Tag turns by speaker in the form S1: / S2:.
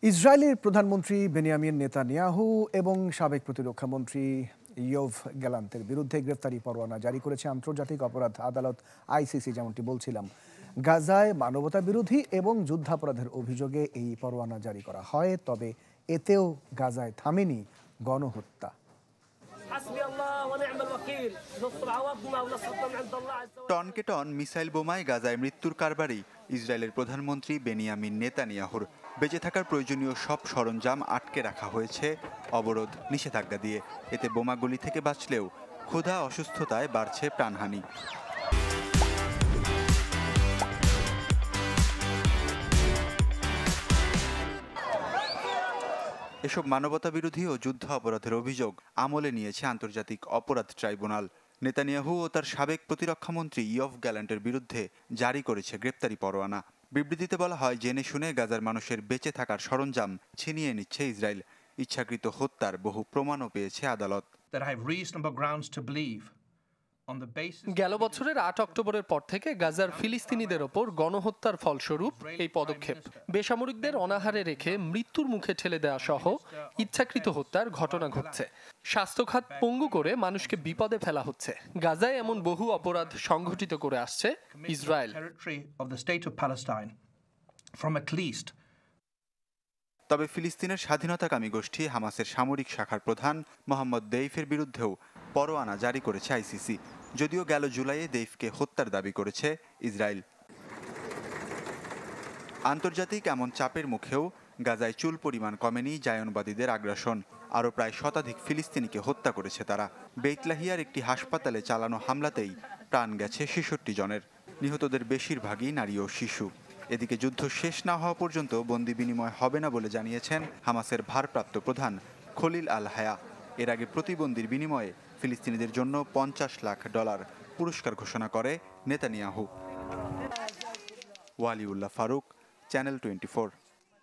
S1: ইসরায়েলের প্রধানমন্ত্রী Benjamin Netanyahu এবং সাবেক প্রতিরক্ষামন্ত্রী ইয়োভ গ্যালান্টের বিরুদ্ধে গ্রেফতারি পরোয়ানা জারি করেছে আন্তর্জাতিক অপরাধ আদালত আইসিসি। যেমনটি বলছিলাম, গাজায় মানবতা বিরোধী এবং যুদ্ধাপরাধের অভিযোগে এই পরোয়ানা জারি করা হয়। তবে এতেও গাজায় থামেনি গণহত্যা।
S2: টনকে টন মিসাইল বোমায় গাজায় মৃত্যুর কারবারি ইসরায়েলের প্রধানমন্ত্রী বেনিয়ামিন নেতানিয়াহুর। বেঁচে থাকার প্রয়োজনীয় সব সরঞ্জাম আটকে রাখা হয়েছে অবরোধ নিষেধাজ্ঞা দিয়ে। এতে বোমাগুলি থেকে বাঁচলেও ক্ষুধা অসুস্থতায় বাড়ছে প্রাণহানি। এসব মানবতা বিরোধী ও যুদ্ধ অপরাধের অভিযোগ আমলে নিয়েছে আন্তর্জাতিক অপরাধ ট্রাইব্যুনাল। নেতানিয়াহু ও তার সাবেক প্রতিরক্ষামন্ত্রী ইয়োভ গ্যালান্টের বিরুদ্ধে জারি করেছে গ্রেপ্তারি পরোয়ানা। বিবৃতিতে বলা হয়, জেনে শুনে গাজার মানুষের বেঁচে থাকার সরঞ্জাম ছিনিয়ে নিচ্ছে ইসরায়েল। ইচ্ছাকৃত হত্যার বহু প্রমাণও পেয়েছে আদালত।
S3: গেল বছরের ৮ অক্টোবরের পর থেকে গাজার ফিলিস্তিনিদের ওপর গণহত্যার ফলস্বরূপ এই পদক্ষেপ। বেসামরিকদের অনাহারে রেখে মৃত্যুর মুখে ঠেলে দেওয়া সহ ইচ্ছাকৃত হত্যার ঘটনা ঘটছে। স্বাস্থ্যখাত পঙ্গু করে মানুষকে বিপদে ফেলা হচ্ছে। গাজায় এমন বহু অপরাধ সংঘটিত করে আসছে ইসরায়েল।
S2: তবে ফিলিস্তিনের স্বাধীনতাকামী গোষ্ঠী হামাসের সামরিক শাখার প্রধান মোহাম্মদ দেইফের বিরুদ্ধেও পরোয়ানা জারি করেছে আইসিসি। যদিও গেল জুলাইয়ে দেইফকে হত্যার দাবি করেছে ইসরায়েল। আন্তর্জাতিক এমন চাপের মুখেও গাজায় চুল পরিমাণ কমেনি জায়নবাদীদের আগ্রাসন। আরও প্রায় শতাধিক ফিলিস্তিনিকে হত্যা করেছে তারা। বেইতলাহিয়ার একটি হাসপাতালে চালানো হামলাতেই প্রাণ গেছে ৬৬ জনের। নিহতদের বেশিরভাগই নারী ও শিশু। এদিকে যুদ্ধ শেষ না হওয়া পর্যন্ত বন্দি বিনিময় হবে না বলে জানিয়েছেন হামাসের ভারপ্রাপ্ত প্রধান খলিল আল হায়া। এর আগে প্রতিবন্দির বিনিময়ে ফিলিস্তিনিদের জন্য $৫০ লাখ পুরস্কার ঘোষণা করে নেতানিয়াহু। ওয়ালিউল্লাহ ফারুক, চ্যানেল 24।